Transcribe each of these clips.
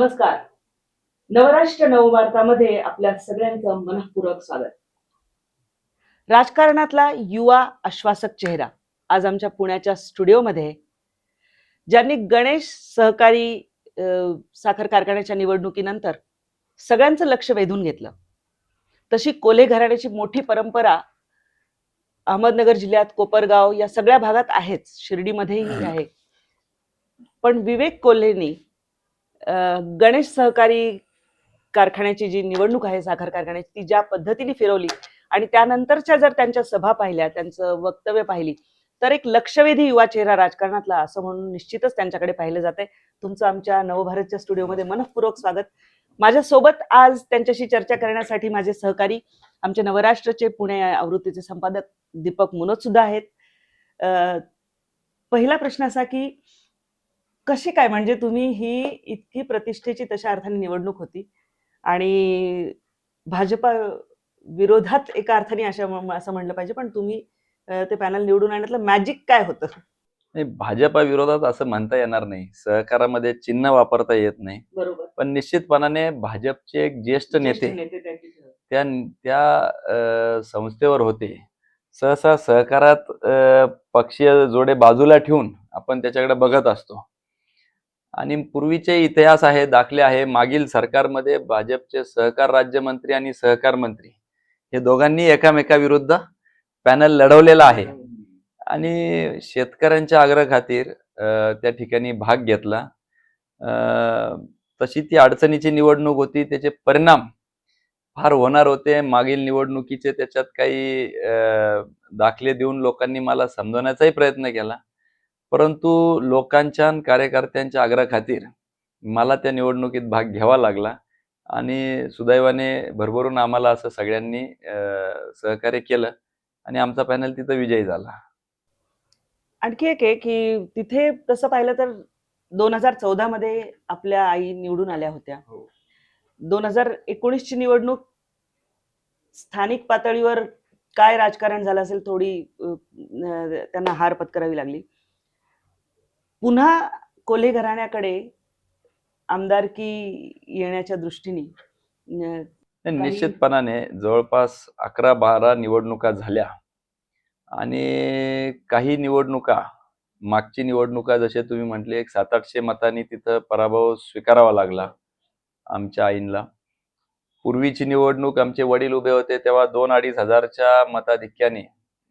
नमस्कार. नवराष्ट्र नववार्तामध्ये आपल्या सगळ्यांचं मनःपूर्वक स्वागत. राजकारणातला युवा आश्वासक चेहरा आज आमच्या पुण्याच्या स्टुडिओमध्ये, ज्यांनी गणेश सहकारी साखर कारखान्याच्या निवडणुकीनंतर सगळ्यांचं लक्ष वेधून घेतलं. तशी कोल्हे घराण्याची मोठी परंपरा अहमदनगर जिल्ह्यात कोपरगाव या सगळ्या भागात आहेच, शिर्डीमध्येही आहे. पण विवेक कोल्हेंनी गणेश सहकारी कारखान्याची जी निवडणूक आहे साखर कारखान्याची, ती ज्या पद्धतीने फिरवली आणि त्यानंतरच्या जर त्यांच्या सभा पाहिल्या, त्यांचं वक्तव्य पाहिली, तर एक लक्षवेधी युवा चेहरा राजकारणातला असं म्हणून निश्चितच त्यांच्याकडे पाहिलं जाते. तुमचं आमच्या नवभारतच्या स्टुडिओमध्ये मनःपूर्वक स्वागत. माझ्यासोबत आज त्यांच्याशी चर्चा करण्यासाठी माझे सहकारी, आमचे नवराष्ट्रचे पुणे आवृत्तीचे संपादक दीपक मुनोत सुद्धा आहेत. पहिला प्रश्न असा की कशी काय, म्हणजे तुम्ही ही इतकी प्रतिष्ठेची तशा अर्थाने निवडणूक होती आणि भाजपा विरोधात एका अर्थाने असं म्हणलं पाहिजे, पण तुम्ही ते पॅनल निवडून आणण्यातलं मॅजिक काय होतं? नाही, भाजपा विरोधात असं म्हणता येणार नाही. सहकारामध्ये चिन्ह वापरता येत नाही. बरोबर. पण निश्चितपणाने भाजपचे एक ज्येष्ठ नेते त्या त्या संस्थेवर होते. सहसा सहकारात पक्षीय जोडे बाजूला ठेवून आपण त्याच्याकडे बघत असतो. आणि पूर्वीचे इतिहास आहे, दाखले आहे. मागील सरकारमध्ये भाजपचे सहकार राज्यमंत्री आणि सहकार मंत्री हे दोघांनी एकामेकाविरुद्ध पॅनल लढवलेला आहे आणि शेतकऱ्यांच्या आग्रह खातीर त्या ठिकाणी भाग घेतला. तशी ती अडचणीची निवडणूक होती, त्याचे परिणाम फार होणार होते. मागील निवडणुकीचे त्याच्यात काही दाखले देऊन लोकांनी मला समजवण्याचाही प्रयत्न केला, परंतु लोकांच्या आणि कार्यकर्त्यांच्या आग्रह खातीर मला त्या निवडणुकीत भाग घ्यावा लागला आणि सुदैवाने भरभरून आम्हाला असं सगळ्यांनी सहकार्य केलं आणि आमचा पॅनल तिथं विजयी झाला. आणखी एक आहे की तिथे तसं पाहिलं तर 2014 मध्ये आपल्या आई निवडून आल्या होत्या. 2019 ची निवडणूक स्थानिक पातळीवर काय राजकारण झालं असेल, थोडी त्यांना हार पत्करावी लागली. पुन्हा कोल्हे घराण्याकडे आमदारकी येण्याच्या दृष्टीने निश्चितपणाने जवळपास 11-12 निवडणुका झाल्या आणि काही निवडणुका, मागची निवडणुका जसे तुम्ही म्हटले, 700-800 मतांनी तिथं पराभव स्वीकारावा लागला आमच्या आईंना. पूर्वीची निवडणूक आमचे वडील उभे होते तेव्हा 2-2.5 हजारच्या मताधिक्याने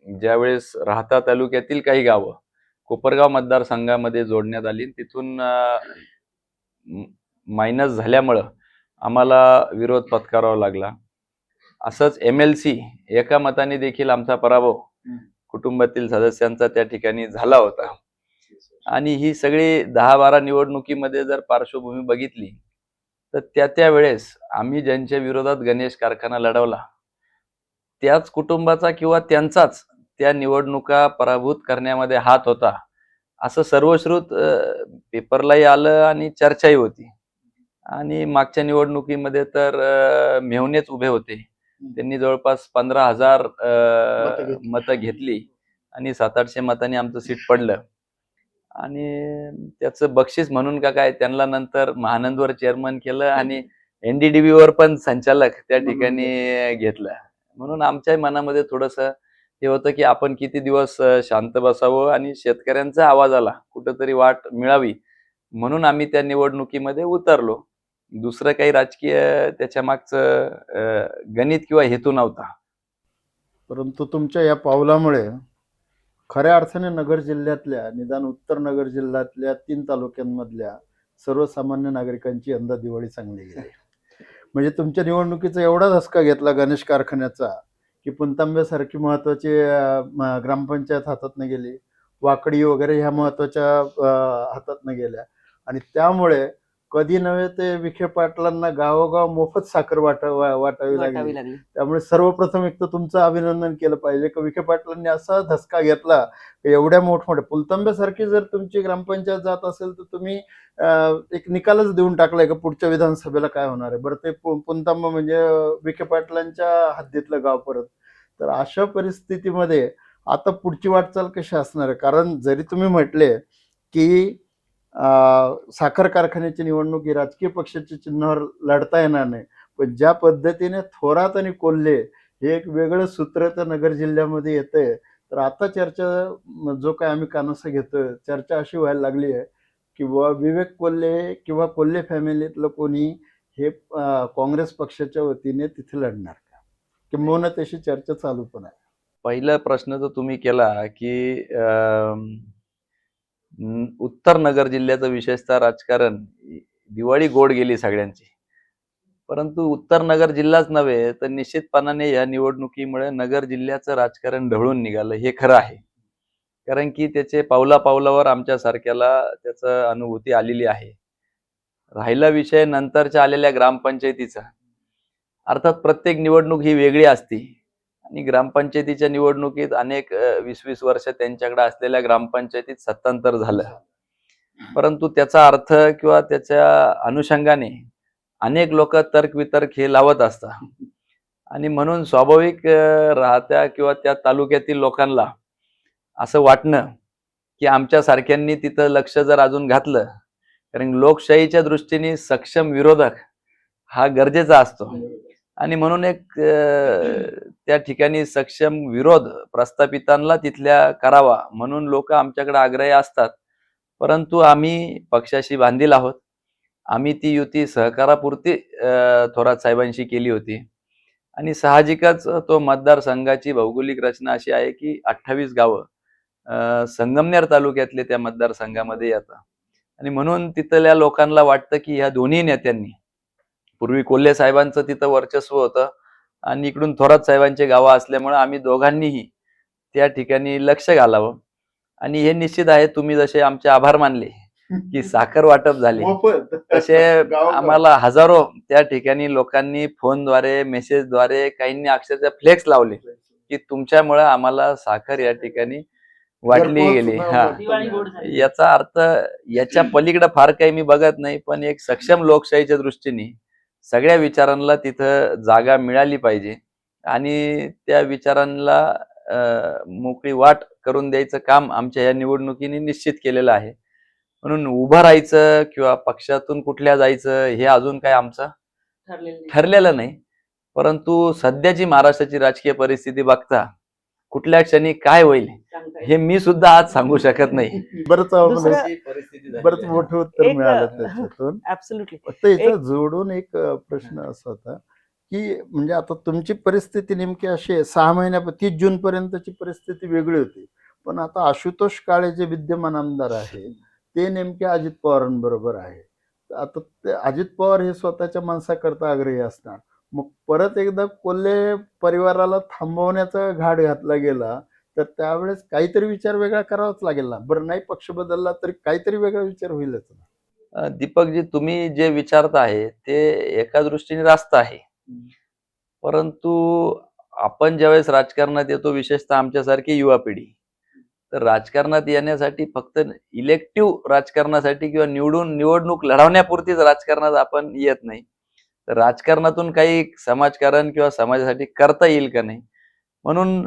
ज्यावेळेस राहता तालुक्यातील काही गावं कोपरगाव मतदारसंघामध्ये जोडण्यात आली, तिथून मायनस झाल्यामुळं आम्हाला विरोध पत्करावा लागला. असंच MLC एका मताने देखील आमचा पराभव कुटुंबातील सदस्यांचा त्या ठिकाणी झाला होता. आणि ही सगळी 10-12 निवडणुकीमध्ये जर पार्श्वभूमी बघितली तर त्यावेळेस आम्ही ज्यांच्या विरोधात गणेश कारखाना लढवला त्याच कुटुंबाचा किंवा त्यांचाच त्या निवडणुका पराभूत करण्यामध्ये हात होता, असं सर्वश्रुत पेपरलाही आलं आणि चर्चाही होती. आणि मागच्या निवडणुकीमध्ये तर मेव्हणेच उभे होते, त्यांनी जवळपास 15,000 मतं घेतली आणि 700-800 मतांनी आमचं सीट पडलं. आणि त्याचं बक्षीस म्हणून का काय त्यांना नंतर महानंदवर चेअरमन केलं आणि NDDB वर पण संचालक त्या ठिकाणी घेतलं. म्हणून आमच्या मनामध्ये थोडंसं हे होतं की आपण किती दिवस शांत बसावं आणि शेतकऱ्यांचा आवाजाला कुठंतरी वाट मिळावी, म्हणून आम्ही त्या निवडणुकीमध्ये उतरलो. दुसरं काही राजकीय त्याच्या मागचं गणित किंवा हेतू नव्हता. परंतु तुमच्या या पावलामुळे खऱ्या अर्थाने नगर जिल्ह्यातल्या, निदान उत्तर नगर जिल्ह्यातल्या 3 तालुक्यांमधल्या सर्वसामान्य नागरिकांची यंदा दिवाळी चांगली गेली. म्हणजे तुमच्या निवडणुकीचा एवढा धसका घेतला गणेश कारखान्याचा की पुणतांब्यासारखी महत्वाची ग्रामपंचायत हातातनं गेली, वाकडी वगैरे ह्या महत्वाच्या हातातनं गेल्या. आणि त्यामुळे कधी नव्हे ते विखे पाटलांना गावोगाव मोफत साखर वाटावी लागली. त्यामुळे सर्वप्रथम एक तर तुमचं अभिनंदन केलं पाहिजे की विखे पाटलांनी असा धसका घेतला. एवढ्या मोठमोठ्या पुलतांब्यासारखी जर तुमची ग्रामपंचायत जात असेल तर तुम्ही एक निकालच देऊन टाकलाय का पुढच्या विधानसभेला काय होणार आहे. बरं, ते पुणतांबा म्हणजे विखे पाटलांच्या हद्दीतलं गाव परत. तर अशा परिस्थितीमध्ये आता पुढची वाटचाल कशी असणार आहे? कारण जरी तुम्ही म्हटले की साखर कारखान्याची निवडणूक ही राजकीय पक्षाच्या चिन्हावर लढता येणार नाही, पण ज्या पद्धतीने थोरात आणि कोल्हे हे एक वेगळं सूत्र तर नगर जिल्ह्यामध्ये येतंय, तर आता चर्चा जो काय आम्ही कानोसा घेतोय, चर्चा अशी व्हायला लागली आहे की बुवा विवेक कोल्हे किंवा कोल्हे फॅमिलीतलं कोणी हे काँग्रेस पक्षाच्या वतीने तिथे लढणार का, किंबहुना तशी चर्चा चालू पण आहे. पहिला प्रश्न जो तुम्ही केला की उत्तर नगर जिल्ह्याचं विशेषतः राजकारण, दिवाळी गोड गेली सगळ्यांची, परंतु उत्तर नगर जिल्हाच नव्हे तर निश्चितपणाने या निवडणुकीमुळे नगर जिल्ह्याचं राजकारण ढवळून निघालं हे खरं आहे. कारण की त्याचे पावला पावलावर आमच्या सारख्याला त्याचं अनुभूती आलेली आहे. राहिला विषय नंतरच्या आलेल्या ग्रामपंचायतीचा, अर्थात प्रत्येक निवडणूक ही वेगळी असते आणि ग्रामपंचायतीच्या निवडणुकीत अनेक 20-20 वर्ष त्यांच्याकडे असलेल्या ग्रामपंचायतीत सत्तांतर झालं, परंतु त्याचा अर्थ किंवा त्याच्या अनुषंगाने अनेक लोक तर्कवितर्क हे लावत असतात आणि म्हणून स्वाभाविक राहत्या किंवा त्या तालुक्यातील लोकांना असं वाटणं की आमच्या सारख्यांनी तिथं लक्ष जर अजून घातलं, कारण लोकशाहीच्या दृष्टीने सक्षम विरोधक हा गरजेचा असतो आणि म्हणून एक त्या ठिकाणी सक्षम विरोध प्रस्थापितांना तिथल्या करावा म्हणून लोक आमच्याकडे आग्रही असतात. परंतु आम्ही पक्षाशी बांधील आहोत. आम्ही ती युती सहकारापुरती थोरात साहेबांशी केली होती आणि साहजिकच तो मतदारसंघाची भौगोलिक रचना अशी आहे की 28 गावं संगमनेर तालुक्यातले त्या मतदारसंघामध्ये येतात आणि म्हणून तिथल्या लोकांना वाटतं की ह्या दोन्ही नेत्यांनी, पूर्वी कोल्हे साहेबांचं तिथं वर्चस्व होतं आणि इकडून थोरात साहेबांचे गावं असल्यामुळे आम्ही दोघांनीही त्या ठिकाणी लक्ष घालावं आणि हे निश्चित आहे, तुम्ही जसे आमचे आभार मानले की साखर वाटप झाले, तसे आम्हाला हजारो त्या ठिकाणी लोकांनी फोनद्वारे, मेसेजद्वारे, काहींनी अक्षरशः फ्लेक्स लावले की तुमच्यामुळे आम्हाला साखर या ठिकाणी वाटली गेली. याचा अर्थ याच्या पलीकडे फार काही मी बघत नाही, पण एक सक्षम लोकशाहीच्या दृष्टीने सगळ्या विचारांना तिथं जागा मिळाली पाहिजे आणि त्या विचारांना मोकळी वाट करून द्यायचं काम आमच्या या निवडणुकीने निश्चित केलेलं आहे. म्हणून उभं राहायचं किंवा पक्षातून कुठल्या जायचं हे अजून काय आमचं ठरलेलं नाही, परंतु सध्याची महाराष्ट्राची राजकीय परिस्थिती बघता कुठल्या क्षणी काय होईल हे मी सुद्धा आज सांगू शकत नाही. बरंच मोठं उत्तर मिळालं त्याच्यातून. ऍब्सोल्युटली. फक्त याचा जोडून एक प्रश्न असा होता की म्हणजे आता तुमची परिस्थिती नेमकी अशी आहे, 6 महिन्यापर्यंत 30 जून पर्यंतची परिस्थिती वेगळी होती, पण आता आशुतोष काळे जे विद्यमान आमदार आहेत ते नेमके अजित पवारांबरोबर आहे. आता ते अजित पवार हे स्वतःच्या माणसाकरता आग्रही असणार, मग परत एकदा कोल्हे परिवाराला थांबवण्याचा घाट घातला गेला तर त्यावेळेस काहीतरी विचार वेगळा करावाच लागेल ना. बरं, नाही पक्ष बदलला तरी काहीतरी वेगळा विचार होईलच ना. दीपकजी, तुम्ही जे विचारत आहे ते एका दृष्टीने रास्त आहे, परंतु आपण ज्यावेळेस राजकारणात येतो, विशेषतः आमच्यासारखी युवा पिढी, तर राजकारणात येण्यासाठी फक्त इलेक्टिव्ह राजकारणासाठी किंवा निवडणूक लढवण्यापुरतीच राजकारणात आपण येत नाही, तर राजकारणातून काही समाजकारण किंवा समाजासाठी करता येईल का नाही. म्हणून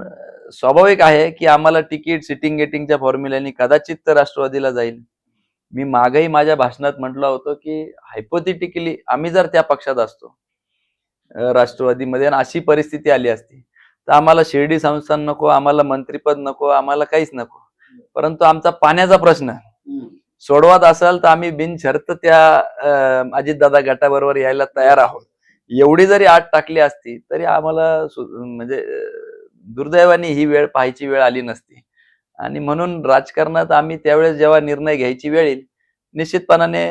स्वाभाविक आहे की आम्हाला तिकीट सिटिंग गेटिंगच्या फॉर्म्युल्याने कदाचित तर राष्ट्रवादीला जाईल. मी मागही माझ्या भाषणात म्हटलं होतं की हायपोथेटिकली आम्ही जर त्या पक्षात असतो राष्ट्रवादीमध्ये आणि अशी परिस्थिती आली असती तर आम्हाला शिर्डी संस्थान नको, आम्हाला मंत्रिपद नको, आम्हाला काहीच नको, परंतु आमचा पाण्याचा प्रश्न सोडवत असाल तर आम्ही बिनशर्त त्या अजितदादा गटाबरोबर यायला तयार आहोत. एवढी जरी आत टाकली असती तरी आम्हाला म्हणजे दुर्दैवाने ही वेळ पाहायची वेळ आली नसती आणि म्हणून राजकारणात आम्ही त्यावेळेस जेव्हा निर्णय घ्यायची वेळ येईल, निश्चितपणाने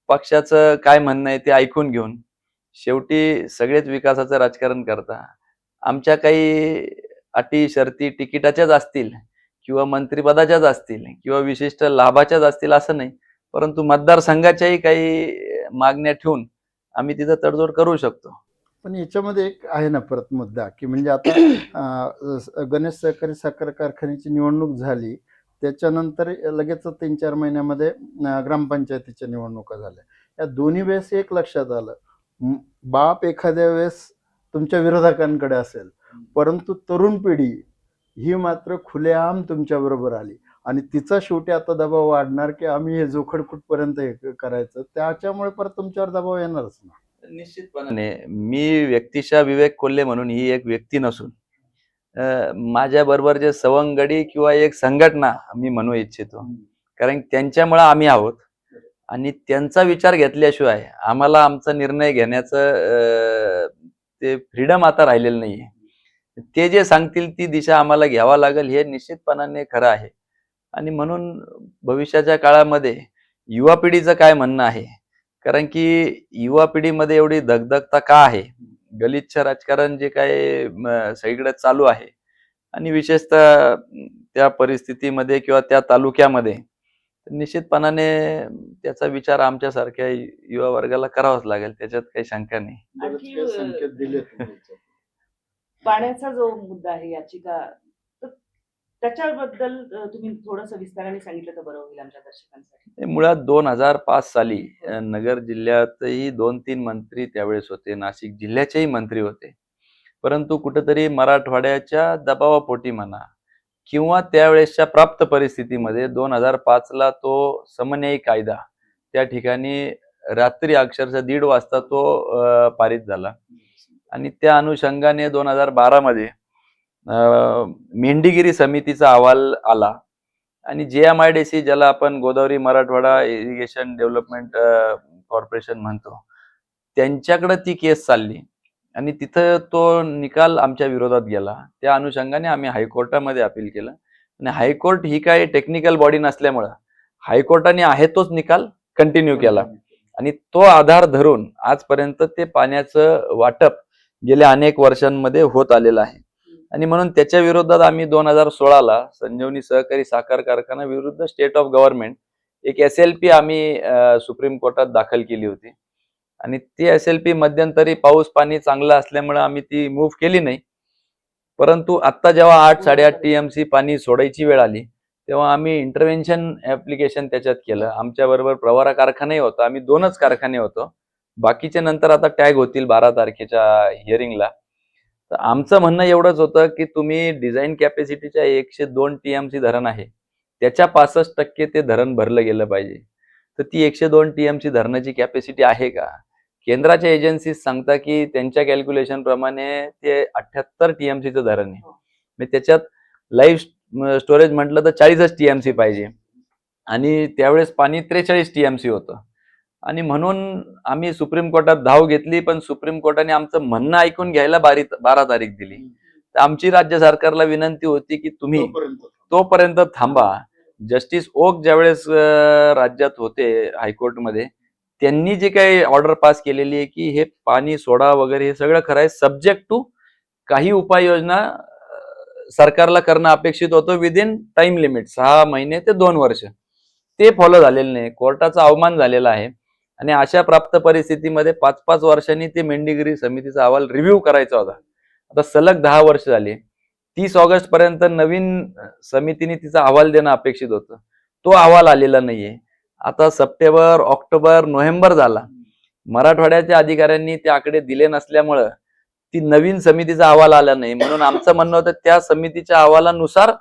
पक्षाचं काय म्हणणं आहे ते ऐकून घेऊन, शेवटी सगळेच विकासाचं राजकारण करता, आमच्या काही अटी शर्ती तिकिटाच्याच असतील किंवा मंत्रिपदाच्याच असतील किंवा विशिष्ट लाभाच्याच असतील असं नाही, परंतु मतदारसंघाच्याही काही मागण्या ठेवून आम्ही तिथं तडजोड करू शकतो. पण याच्यामध्ये एक आहे ना परत मुद्दा की म्हणजे आता गणेश सहकारी साखर कारखान्याची निवडणूक झाली, त्याच्यानंतर लगेच 3-4 महिन्यामध्ये ग्रामपंचायतीच्या निवडणुका झाल्या. या दोन्ही वेळेस एक लक्षात आलं, बाप एखाद्या वेळेस तुमच्या विरोधकांकडे असेल, परंतु तरुण पिढी ही मात्र खुलेआम तुमच्या बरोबर आली. आणि तिचा शेवटी आता दबाव वाढणार की आम्ही हे जोखड कुठपर्यंत हे करायचं, त्याच्यामुळे परत तुमच्यावर दबाव येणारच ना. निश्चितपणे मी व्यक्तिशः विवेक कोल्हे म्हणून ही एक व्यक्ती नसून माझ्या बरोबर जे सवंगडी किंवा एक संघटना मी म्हणू इच्छितो, कारण त्यांच्यामुळे आम्ही आहोत आणि त्यांचा विचार घेतल्याशिवाय आम्हाला आमचा निर्णय घेण्याचं ते फ्रीडम आता राहिलेलं नाहीये. ते जे सांगतील ती दिशा आम्हाला घ्यावा लागेल हे निश्चितपणाने खरं आहे. आणि म्हणून भविष्याच्या काळामध्ये युवा पिढीचं काय म्हणणं आहे, कारण की युवा पिढीमध्ये एवढी दगदगता का आहे, गलिच्छ राजकारण जे काय सगळीकडे चालू आहे आणि विशेषतः त्या परिस्थितीमध्ये किंवा त्या तालुक्यामध्ये निश्चितपणाने त्याचा विचार आमच्यासारख्या युवा वर्गाला करावाच लागेल, त्याच्यात काही शंका नाही. बरेच काही संकेत दिले तुम्ही. पाण्याचा जो मुद्दा आहे, याचिका, तर त्याच्याबद्दल तुम्ही थोडंसं विस्ताराने सांगितलं तर बरं होईल आमच्या दर्शकांसाठी. हे मुळात 2005 साली नगर जिल्ह्यातही 2-3 मंत्री त्यावेळेस होते, नाशिक जिल्ह्याचेही मंत्री होते. परंतु कुठेतरी मराठवाड्याच्या दबावापोटी म्हणा किंवा त्यावेळेसच्या प्राप्त परिस्थितीमध्ये 2005ला तो समन्यायी कायदा त्या ठिकाणी रात्री अक्षरशः 1:30 वाजता तो पारित झाला आणि त्या अनुषंगाने 2012 मध्ये मेंढीगिरी समितीचा अहवाल आला आणि JMIDC ज्याला आपण Godavari Marathwada irrigation development corporation म्हणतो, त्यांच्याकडे ती केस चालली आणि तिथं तो निकाल आमच्या विरोधात गेला. त्या अनुषंगाने आम्ही हायकोर्टामध्ये अपील केलं आणि हायकोर्ट ही काही टेक्निकल बॉडी नसल्यामुळं हायकोर्टाने आहे तोच निकाल कंटिन्यू केला आणि तो आधार धरून आजपर्यंत ते पाण्याचं वाटप गेल्या अनेक वर्षांमध्ये होत आलेलं आहे. आणि म्हणून त्याच्या विरोधात आम्ही 2016ला संजीवनी सहकारी साखर कारखाना विरुद्ध स्टेट ऑफ गव्हर्नमेंट एक SLP आम्ही सुप्रीम कोर्टात दाखल केली होती आणि ती SLP मध्यंतरी पाऊस पाणी चांगलं असल्यामुळे आम्ही ती मूव्ह केली नाही. परंतु आता जेव्हा 8-8.5 TMC पाणी सोडायची वेळ आली तेव्हा आम्ही इंटरव्हेन्शन ऍप्लिकेशन त्याच्यात केलं. आमच्या बरोबर प्रवारा कारखानाही होता, आम्ही 2च कारखाने होतो, बाकीचे नंतर आता टॅग होतील 12 तारखेच्या हिअरिंगला. तर आमचं म्हणणं एवढंच होतं की तुम्ही डिझाईन कॅपॅसिटीच्या 102 TMC धरण आहे त्याच्या 65% ते धरण भरलं गेलं पाहिजे. तर ती 102 TMC धरणाची कॅपॅसिटी आहे का? केंद्राच्या एजन्सीज सांगता की त्यांच्या कॅल्क्युलेशन प्रमाणे ते 78 TMCचं धरण आहे. म्हणजे त्याच्यात लाईव्ह स्टोरेज म्हटलं तर 40च TMC पाहिजे आणि त्यावेळेस पाणी 43 TMC होतं. आणि म्हणून आम्ही सुप्रीम कोर्टात धाव घेतली, पण सुप्रीम कोर्टाने आमचं म्हणणं ऐकून घ्यायला 12 तारीख दिली. तर आमची राज्य सरकारला विनंती होती की तुम्ही तोपर्यंत थांबा. जस्टिस ओक ज्यावेळेस राज्यात होते हायकोर्टमध्ये, त्यांनी जे काही ऑर्डर पास केलेली आहे की हे पाणी सोडा वगैरे हे सगळं खरं आहे, सब्जेक्ट टू काही उपाययोजना सरकारला करणं अपेक्षित होतं विदिन टाइम लिमिट 6 महिने ते 2 वर्ष. ते फॉलो झालेलं नाही, कोर्टाचा अवमान झालेला आहे आणि अशा प्राप्त परिस्थितीमध्ये 5-5 वर्षांनी ते मेंढीगिरी समितीचा अहवाल रिव्ह्यू करायचा होता. आता सलग 10 वर्ष झाली. 30 ऑगस्ट पर्यंत नवीन समितीने तिचा अहवाल देणं अपेक्षित होतं, तो अहवाल आलेला नाहीये. आता सप्टेंबर, ऑक्टोबर, नोव्हेंबर झाला, मराठवाड्याच्या अधिकाऱ्यांनी ते आकडे दिले नसल्यामुळं ती नवीन समितीचा अहवाल आला नाही. म्हणून आमचं म्हणणं होतं त्या समितीच्या अहवालानुसार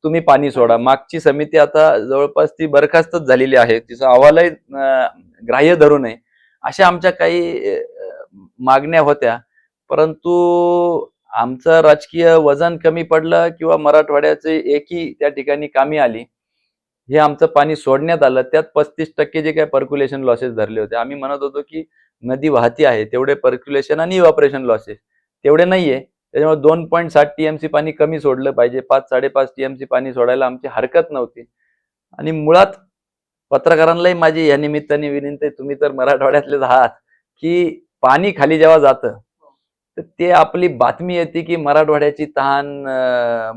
तुम्ही पाणी सोडा. मागची समिती आता जवळपास ती बरखास्तच झालेली आहे, तिचा अहवालही ग्राह्य धरू नये अशा आमच्या काही मागण्या होत्या. परंतु आमचं राजकीय वजन कमी पडलं किंवा मराठवाड्याचे एकही त्या ठिकाणी कामी आली, हे आमचं पाणी सोडण्यात आलं. त्यात 35% जे काही पर्क्युलेशन लॉसेस धरले होते. आम्ही म्हणत होतो की नदी वाहती आहे तेवढे पर्क्युलेशन आणि इव्हॅपोरेशन लॉसेस तेवढे नाहीये, त्याच्यामुळे 2.7 TMC पाणी कमी सोडलं पाहिजे. 5-5.5 TMC पाणी सोडायला आमची हरकत नव्हती. आणि मुळात पत्रकारांनाही माझी या निमित्ताने विनंती आहे, तुम्ही तर मराठवाड्यातलेच आहात, की पाणी खाली जेव्हा जातं तर ते आपली बातमी येते की मराठवाड्याची तहान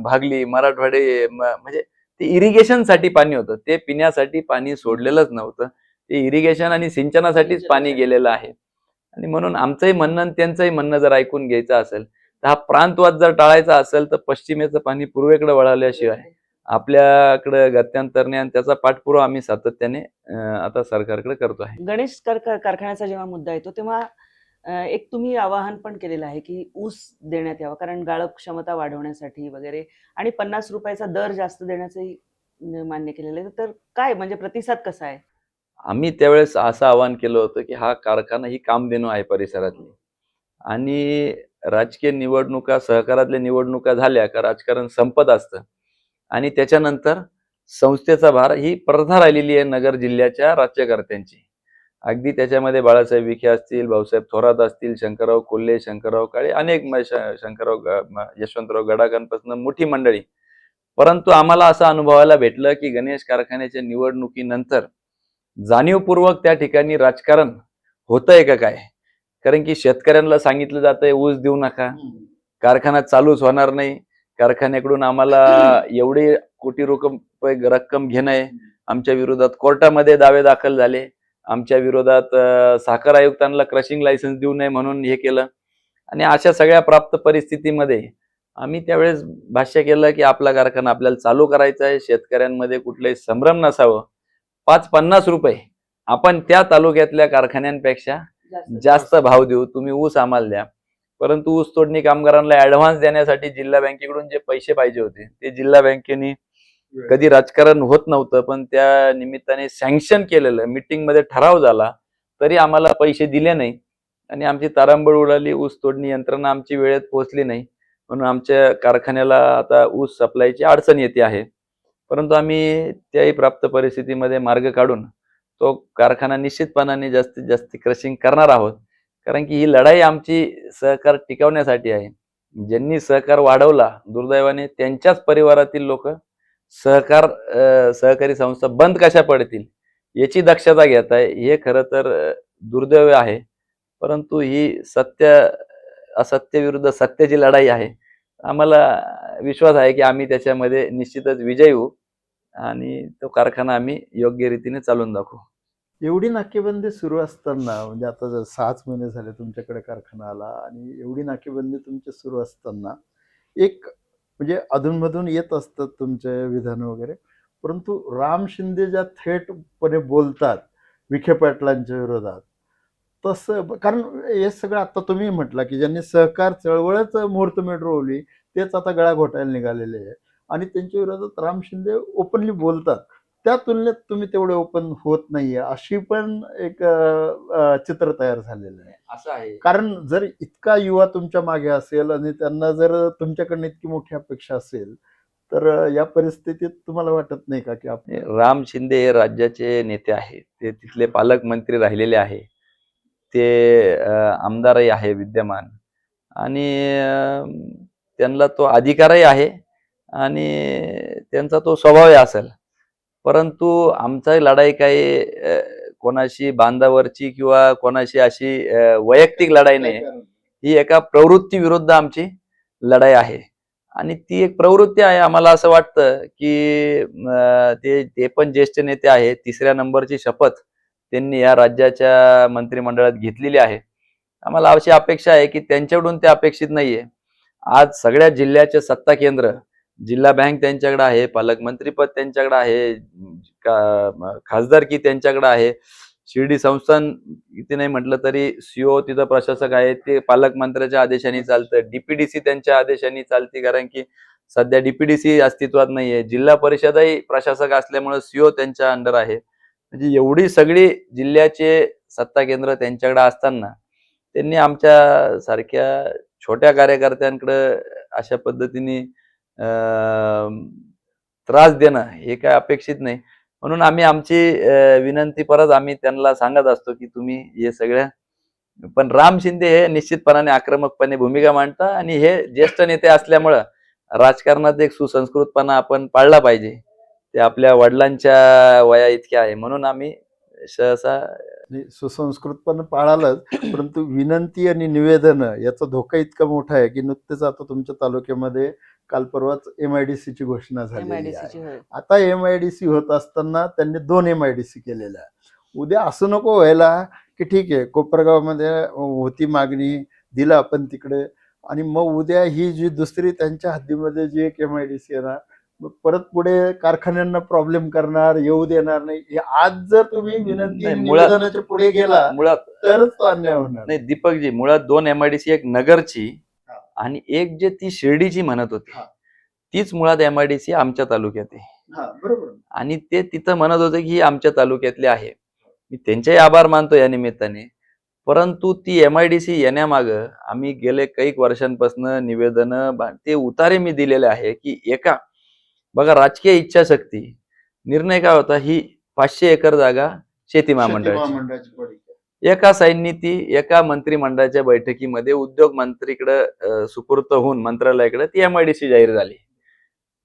भागली, मराठवाडे म्हणजे ते इरिगेशनसाठी पाणी होतं, ते पिण्यासाठी पाणी सोडलेलंच नव्हतं, ते इरिगेशन आणि सिंचनासाठीच पाणी गेलेलं आहे. आणि म्हणून आमचंही म्हणणं आणि त्यांचंही म्हणणं जर ऐकून घ्यायचं असेल तर हा प्रांतवाद जर टाळायचा असेल तर पश्चिमेचं पाणी पूर्वेकडे वळाल्याशिवाय आपल्याकडे गत्यांतरणे आणि त्याचा पाठपुरावा आम्ही सातत्याने आता सरकारकडे करतो आहे. गणेश कारखान्याचा जेव्हा मुद्दा येतो तेव्हा एक तुम्ही आवाहन पण केलेलं आहे की ऊस देण्यात यावा, कारण गाळप क्षमता वाढवण्यासाठी वगैरे, आणि 50 रुपयाचा दर जास्त देण्याचंही मान्य केलेलं आहे. तर काय म्हणजे प्रतिसाद कसा आहे? आम्ही त्यावेळेस असं आवाहन केलं होतं की हा कारखाना ही कामधेनू आहे परिसरातली, आणि राजकीय निवडणुका, सहकारातल्या निवडणुका झाल्या का राजकारण संपत असतं, आणि त्याच्यानंतर संस्थेचा भार ही प्रथा राहिलेली आहे नगर जिल्ह्याच्या राज्यकर्त्यांची. अगदी त्याच्यामध्ये बाळासाहेब विखे असतील, भाऊसाहेब थोरात असतील, शंकरराव कोल्हे, शंकरराव काळे, अनेक यशवंतराव गडाखांपासून मोठी मंडळी. परंतु आम्हाला असं अनुभवायला भेटलं की गणेश कारखान्याच्या निवडणुकीनंतर जाणीवपूर्वक त्या ठिकाणी राजकारण होतंय का काय? कारण की शेतकऱ्यांना सांगितलं जातंय ऊस देऊ नका, कारखाना चालूच होणार नाही, कारखान्याकडून आम्हाला एवढी कोटी रक्कम घेणं आहे, आमच्या विरोधात कोर्टामध्ये दावे दाखल झाले, आमच्या विरोधात साखर आयुक्तांना क्रशिंग लायसन्स देऊ नये म्हणून हे केलं. आणि अशा सगळ्या प्राप्त परिस्थितीमध्ये आम्ही त्यावेळेस भाष्य केलं की आपला कारखाना आपल्याला चालू करायचा आहे, शेतकऱ्यांमध्ये कुठलाही संभ्रम नसावं, 5-50 रुपये आपण त्या तालुक्यातल्या कारखान्यांपेक्षा जास्त भाव देऊ, तुम्ही ऊस आम्हाला द्या. परंतु ऊस तोडणी कामगारांना ऍडव्हान्स देण्यासाठी जिल्हा बँकेकडून जे पैसे पाहिजे होते ते जिल्हा बँकेने, कधी राजकारण होत नव्हतं पण त्या निमित्ताने सँक्शन केलेलं, मीटिंग मध्ये ठराव झाला, तरी आम्हाला पैसे दिले नाही आणि आमची तारांबळ उडाली. ऊस तोडणी यंत्रणा आमची वेळेत पोहोचली नाही, म्हणून आमच्या कारखान्याला आता ऊस सप्लायची अडचण येते आहे. परंतु आम्ही त्याही प्राप्त परिस्थितीमध्ये मार्ग काढून तो कारखाना निश्चितपणाने जास्तीत जास्त क्रशिंग करणार आहोत. कारण की ही लढाई आमची सहकार टिकवण्यासाठी आहे. ज्यांनी सहकार वाढवला दुर्दैवाने त्यांच्याच परिवारातील लोक सहकारी संस्था बंद कशा पडतील याची दक्षता घेत आहे. हे खरं तर दुर्दैव आहे. परंतु ही असत्य विरुद्ध सत्याची लढाई आहे. आम्हाला विश्वास आहे की आम्ही त्याच्यामध्ये निश्चितच विजयी होऊ आणि तो कारखाना आम्ही योग्य रीतीने चालवून दाखवू. एवढी नाकेबंदी सुरू असताना, म्हणजे आता 6च महिने झाले तुमच्याकडे कारखाना आला, आणि एवढी नाकेबंदी तुमची सुरू असताना एक म्हणजे अधूनमधून येत असतात तुमचे विधान वगैरे, परंतु राम शिंदे ज्या थेटपणे बोलतात विखे पाटलांच्या विरोधात, तसं कारण हे सगळं आता तुम्ही म्हटलं की ज्यांनी सहकार चळवळच मुहूर्तमेढ रोवली तेच आता गळा घोटायला निघालेले आहे, आणि त्यांच्या विरोधात राम शिंदे ओपनली बोलतात. त्या तुलनेत तुम्ही तेवढे ओपन होत नाहीये, अशी पण एक चित्र तयार झालेलं आहे. असं आहे. कारण जर इतका युवा तुमच्या मागे असेल आणि त्यांना जर तुमच्याकडनं इतकी मोठी अपेक्षा असेल, तर या परिस्थितीत तुम्हाला वाटत नाही का की आपण राम शिंदे हे राज्याचे नेते आहेत, ते तिथले पालकमंत्री राहिलेले आहे, ते आमदारही आहे विद्यमान, आणि त्यांना तो अधिकारही आहे आणि त्यांचा तो स्वभावही असेल. परंतु आमचा लढाई काही कोणाशी बांधावरची किंवा कोणाशी अशी वैयक्तिक लढाई नाही, ही एका प्रवृत्ती विरुद्ध आमची लढाई आहे. आणि ती एक प्रवृत्ती आहे. आम्हाला असं वाटतं की ते पण ज्येष्ठ नेते आहेत, 3ऱ्या नंबरची शपथ त्यांनी या राज्याच्या मंत्रिमंडळात घेतलेली आहे. आम्हाला अशी अपेक्षा आहे की त्यांच्याकडून ते अपेक्षित नाहीये. आज सगळ्या जिल्ह्याचे सत्ता केंद्र, जिल्हा बँक त्यांच्याकडे आहे, पालकमंत्रीपद त्यांच्याकडे आहे, खासदारकी त्यांच्याकडे आहे, शिर्डी संस्थान किती नाही म्हटलं तरी सीओ तिथं प्रशासक आहे, ते पालकमंत्र्याच्या आदेशाने चालतं, डीपीडीसी त्यांच्या आदेशाने चालते, कारण की सध्या डीपीडीसी अस्तित्वात नाहीये, जिल्हा परिषदही प्रशासक असल्यामुळे सीओ त्यांच्या अंडर आहे. म्हणजे एवढी सगळी जिल्ह्याचे सत्ता केंद्र त्यांच्याकडे असताना त्यांनी आमच्या सारख्या छोट्या कार्यकर्त्यांकडे अशा पद्धतीने त्रास देणं हे काय अपेक्षित नाही. म्हणून आम्ही आमची विनंती परत आम्ही त्यांना सांगत असतो की तुम्ही हे सगळ्या, पण राम शिंदे हे निश्चितपणाने आक्रमकपणे भूमिका मांडतात आणि हे ज्येष्ठ नेते असल्यामुळं राजकारणात एक सुसंस्कृतपणा आपण पाळला पाहिजे. ते आपल्या वडिलांच्या वया इतके आहे, म्हणून आम्ही सहसा सुसंस्कृतपणे पाळालच, परंतु विनंती आणि निवेदन याचा धोका इतका मोठा आहे की नुकतेच आता तुमच्या तालुक्यामध्ये काल परवाच MIDC ची घोषणा झालेली आहे. MIDC होय. आता MIDC होत असताना त्यांनी 2 MIDC केलेल्या. उद्या असं नको व्हायला की ठीक आहे कोपरगावमध्ये होती मागणी, दिलं आपण तिकडे, आणि मग उद्या ही जी दुसरी त्यांच्या हद्दीमध्ये जी एक MIDC येणार, मग परत पुढे कारखान्यांना प्रॉब्लेम करणार, येऊ देणार नाही. हे आज जर तुम्ही विनंती नाही, निवेदनाच्या पुढे गेला मुळात तरच तो अन्याय होणार. नाही दीपकजी, मुळात 2 MIDC, एक नगरची हा. आणि एक जे ती शिर्डीची म्हणत होती, हा. तीच मुळात MIDC आमच्या तालुक्यात आहे. बरोबर. आणि ते तिथं म्हणत होते की ही आमच्या तालुक्यातले आहे. मी त्यांचेही आभार मानतो या निमित्ताने. परंतु ती MIDC येण्यामागं आम्ही गेले काही वर्षांपासून निवेदनं ते उतारे मी दिलेले आहे की बघा राजकीय इच्छाशक्ती निर्णय काय होता ही 500 एकर जागा शेती महामंडळाची. महामंडळाची पडी. एका साईडनी ती एका मंत्रिमंडळाच्या बैठकीमध्ये उद्योग मंत्रीकडे सुपूर्त होऊन मंत्रालयाकडे ती MIDC जाहीर झाली.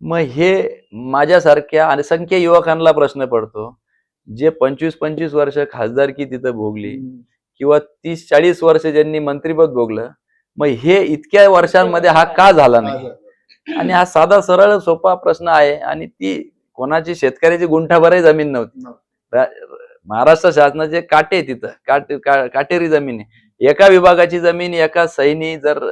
मग हे माझ्यासारख्या असंख्य युवकांना प्रश्न पडतो जे 25-25 वर्ष खासदारकी तिथं भोगली किंवा 30-40 वर्ष ज्यांनी मंत्रीपद भोगलं, मग हे इतक्या वर्षांमध्ये हा का झाला नाही? आणि हा साधा सरळ सोपा प्रश्न आहे आणि ती कोणाची शेतकऱ्याची गुंठाभरही जमीन नव्हती. महाराष्ट्र शासनाचे काटे तिथं काटेरी जमीन आहे. एका विभागाची जमीन एका सैनी जर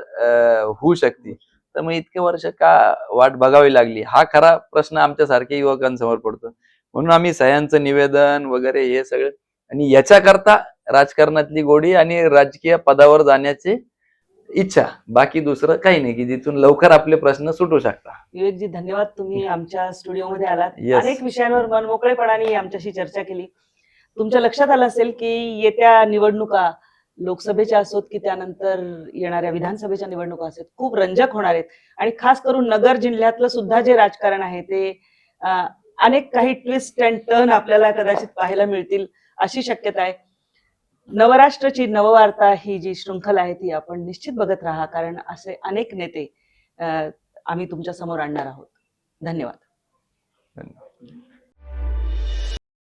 होऊ शकते तर मग इतके वर्ष का वाट बघावी लागली? हा खरा प्रश्न आमच्यासारख्या युवकांसमोर पडतो. म्हणून आम्ही सह्यांचं निवेदन वगैरे हे सगळं आणि याच्याकरता राजकारणातली गोडी आणि राजकीय पदावर जाण्याची इच्छा, बाकी दुसरं काही नाही की जिथून लवकर आपले प्रश्न सुटू शकतात. विवेकजी धन्यवाद, तुम्ही आमच्या स्टुडिओमध्ये आलात. Yes. अनेक विषयांवर मनमोकळेपणाने आमच्याशी चर्चा केली. तुमच्या लक्षात आलं असेल की येत्या निवडणुका लोकसभेच्या असोत की त्यानंतर येणाऱ्या विधानसभेच्या निवडणुका असोत खूप रंजक होणार आहेत आणि खास करून नगर जिल्ह्यातलं सुद्धा जे राजकारण आहे ते अनेक काही ट्विस्ट अँड टर्न आपल्याला कदाचित पाहायला मिळतील अशी शक्यता आहे. नवराष्ट्राची नववार्ता ही जी शृंखला आहे ती आपण निश्चित बघत राहा, कारण असे अनेक नेते आम्ही तुमच्या समोर आणणार आहोत. धन्यवाद. धन्यवाद.